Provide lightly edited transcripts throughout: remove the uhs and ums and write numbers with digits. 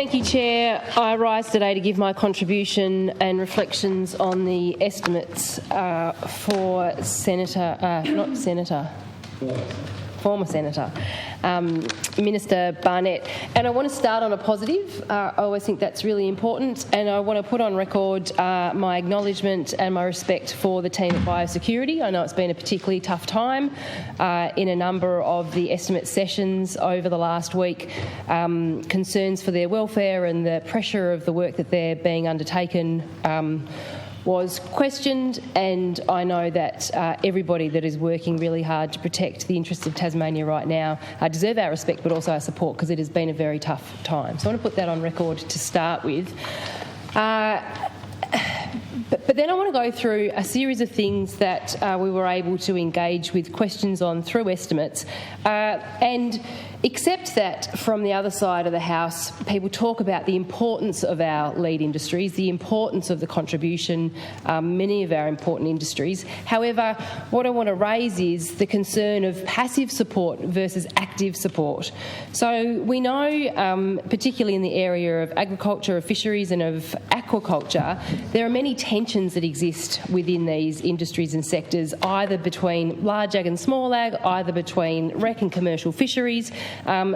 Thank you, Chair. I rise today to give my contribution and reflections on the estimates for former Senator, Minister Barnett. And I want to start on a positive. I always think that's really important, and I want to put on record my acknowledgement and my respect for the team at Biosecurity. I know it's been a particularly tough time in a number of the estimate sessions over the last week. Concerns for their welfare and the pressure of the work that they're being undertaken was questioned, and I know that everybody that is working really hard to protect the interests of Tasmania right now deserve our respect but also our support, because it has been a very tough time. So I want to put that on record to start with. But then I want to go through a series of things that we were able to engage with questions on through estimates, and accept that from the other side of the House, people talk about the importance of our lead industries, the importance of the contribution, many of our important industries. However, what I want to raise is the concern of passive support versus active support. So we know, particularly in the area of agriculture, of fisheries and of aquaculture, there are many tensions that exist within these industries and sectors, either between large ag and small ag, either between rec and commercial fisheries,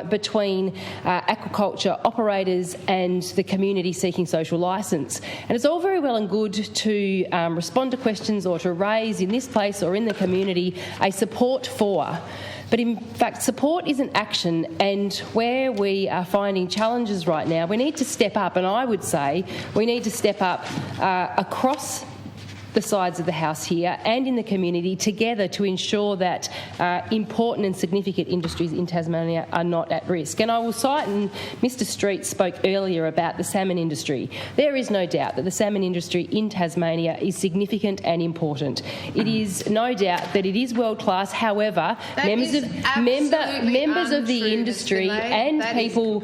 between aquaculture operators and the community seeking social licence. And it's all very well and good to respond to questions or to raise in this place or in the community a support for. But in fact, support isn't action, and where we are finding challenges right now, we need to step up, and I would say we need to step up across the sides of the House here and in the community together to ensure that important and significant industries in Tasmania are not at risk. And I will cite, and Mr Street spoke earlier about the salmon industry. There is no doubt that the salmon industry in Tasmania is significant and important. It is no doubt that it is world class. However, members of the industry and people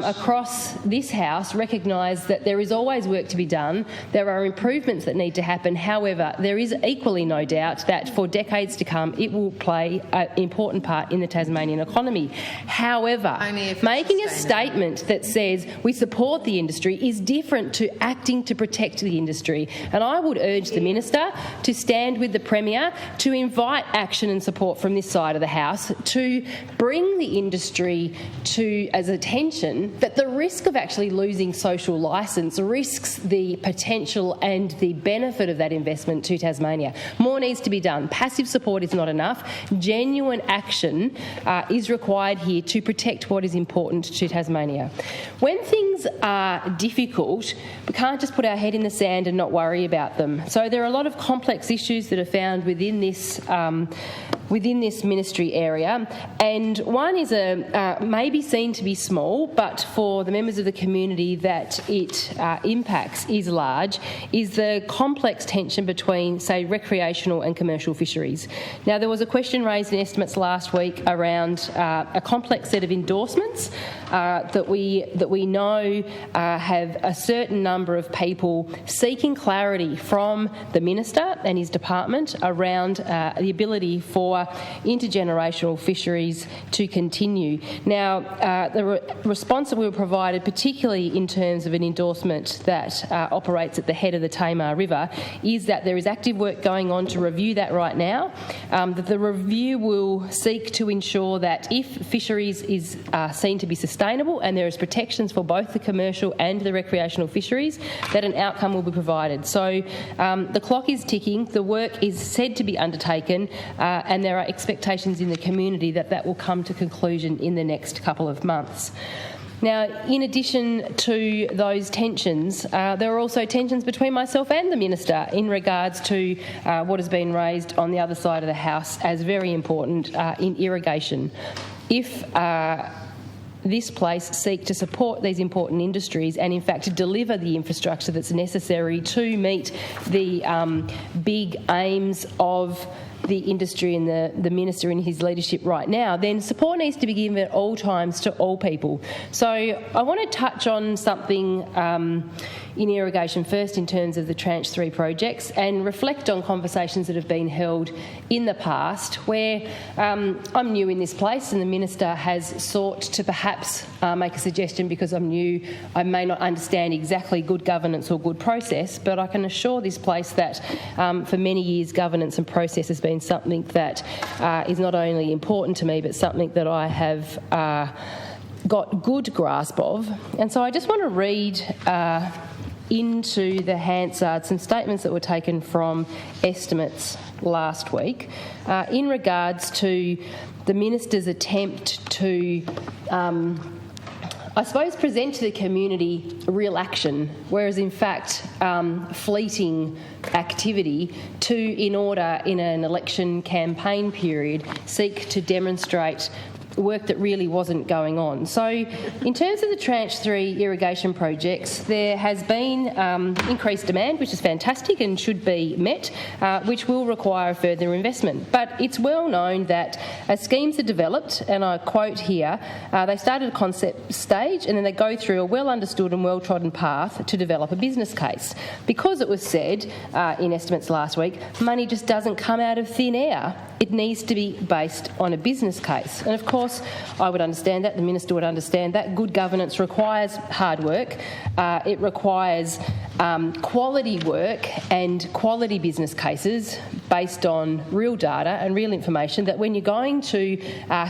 across this House recognise that there is always work to be done. There are improvements that need to happen. However, there is equally no doubt that for decades to come it will play an important part in the Tasmanian economy. However, making a statement that says we support the industry is different to acting to protect the industry. And I would urge the Minister to stand with the Premier to invite action and support from this side of the House to bring the industry to as attention that the risk of actually losing social licence risks the potential and the benefit of that investment to Tasmania. More needs to be done. Passive support is not enough. Genuine action is required here to protect what is important to Tasmania. When things are difficult, we can't just put our head in the sand and not worry about them. So there are a lot of complex issues that are found within this ministry area, and one is maybe seen to be small, but for the members of the community that it impacts is large, is the complex tension between, say, recreational and commercial fisheries. Now, there was a question raised in estimates last week around a complex set of endorsements that we know have a certain number of people seeking clarity from the Minister and his department around the ability for intergenerational fisheries to continue. Now, the response that we were provided, particularly in terms of an endorsement that operates at the head of the Tamar River, is that there is active work going on to review that right now, that the review will seek to ensure that if fisheries is seen to be sustainable and there is protections for both the commercial and the recreational fisheries, that an outcome will be provided. So the clock is ticking, the work is said to be undertaken, and there are expectations in the community that that will come to conclusion in the next couple of months. Now, in addition to those tensions, there are also tensions between myself and the Minister in regards to what has been raised on the other side of the House as very important in irrigation. If this place seek to support these important industries and, in fact, to deliver the infrastructure that's necessary to meet the big aims of the industry and the Minister in his leadership right now, then support needs to be given at all times to all people. So I want to touch on something in irrigation first in terms of the Tranche 3 projects and reflect on conversations that have been held in the past where I'm new in this place and the Minister has sought to perhaps make a suggestion because I'm new. I may not understand exactly good governance or good process, but I can assure this place that for many years governance and process has been something that is not only important to me but something that I have got good grasp of. And so I just want to read into the Hansard some statements that were taken from estimates last week in regards to the Minister's attempt to I suppose present to the community real action, whereas in fact fleeting activity to, in order in an election campaign period, seek to demonstrate work that really wasn't going on. So in terms of the Tranche 3 irrigation projects, there has been increased demand, which is fantastic and should be met, which will require further investment. But it's well known that as schemes are developed, and I quote here, they start at a concept stage and then they go through a well understood and well trodden path to develop a business case. Because it was said in estimates last week, money just doesn't come out of thin air. It needs to be based on a business case. And of course, I would understand that, the Minister would understand that. Good governance requires hard work. It requires quality work and quality business cases based on real data and real information, that when you're going to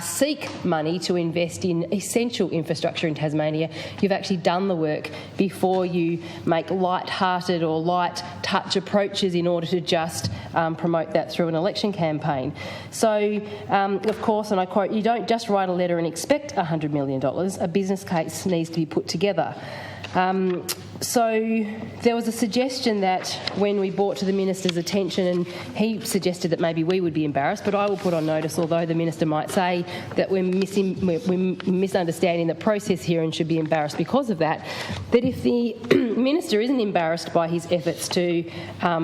seek money to invest in essential infrastructure in Tasmania, you've actually done the work before you make light-hearted or light-touch approaches in order to just promote that through an election campaign. So, of course, and I quote, you don't just write a letter and expect $100 million. A business case needs to be put together. So there was a suggestion that when we brought to the Minister's attention, and he suggested that maybe we would be embarrassed, but I will put on notice, although the Minister might say that we're misunderstanding the process here and should be embarrassed because of that, that if the Minister isn't embarrassed by his efforts to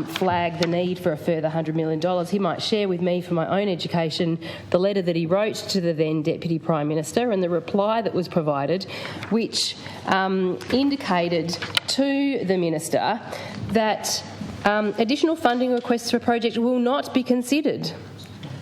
flag the need for a further $100 million, he might share with me for my own education the letter that he wrote to the then Deputy Prime Minister and the reply that was provided, which indicated to the Minister that additional funding requests for a project will not be considered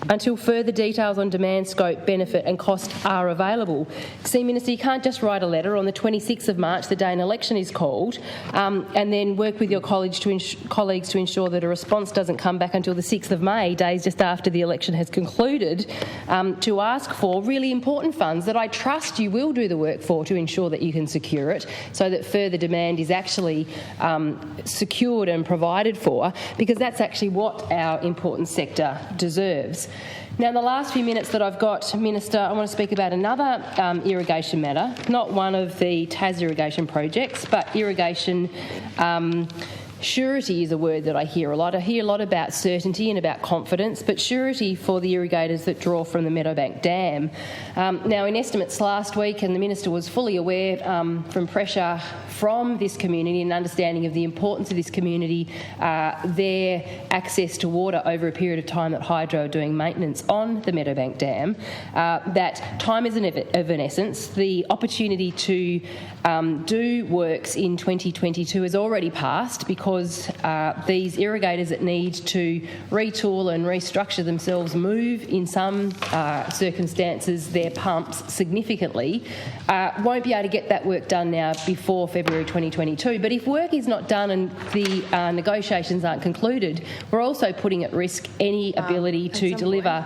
until further details on demand, scope, benefit and cost are available. See, Minister, you can't just write a letter on the 26th of March, the day an election is called, and then work with your colleagues to ensure that a response doesn't come back until the 6th of May, days just after the election has concluded, to ask for really important funds that I trust you will do the work for to ensure that you can secure it, so that further demand is actually secured and provided for, because that's actually what our important sector deserves. Now, in the last few minutes that I've got, Minister, I want to speak about another irrigation matter, not one of the Tas irrigation projects, but irrigation surety is a word that I hear a lot. I hear a lot about certainty and about confidence, but surety for the irrigators that draw from the Meadowbank Dam. Now, in estimates last week, and the Minister was fully aware from pressure from this community and understanding of the importance of this community, their access to water over a period of time that Hydro are doing maintenance on the Meadowbank Dam, that time is of an essence. The opportunity to do works in 2022 has already passed because these irrigators that need to retool and restructure themselves move in some circumstances their pumps significantly, won't be able to get that work done now before February 2022. But if work is not done and the negotiations aren't concluded, we're also putting at risk any ability to deliver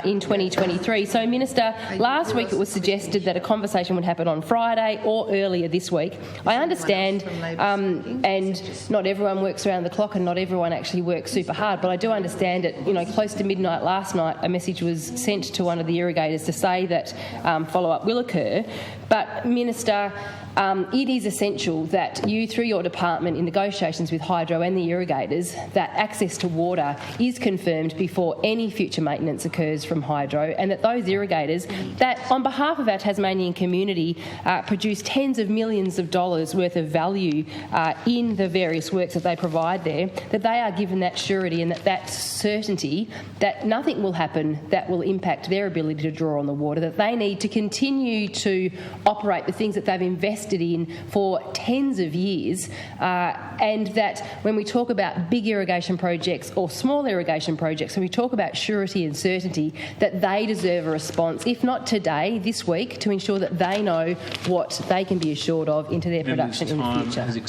in 2023. So, Minister, last week it was suggested that a conversation would happen on Friday or earlier this week. I understand, and not everyone works around the clock and not everyone actually works super hard, but I do understand it. You know, close to midnight last night, a message was sent to one of the irrigators to say that follow-up will occur. But, Minister, it is essential that you, through your department in negotiations with Hydro and the irrigators, that access to water is confirmed before any future maintenance occurs from Hydro, and that those irrigators that, on behalf of our Tasmanian community, produce tens of millions of dollars worth of value in the various work works that they provide there, that they are given that surety and that certainty that nothing will happen that will impact their ability to draw on the water, that they need to continue to operate the things that they've invested in for tens of years, and that when we talk about big irrigation projects or small irrigation projects, when we talk about surety and certainty, that they deserve a response, if not today, this week, to ensure that they know what they can be assured of into their production in the future.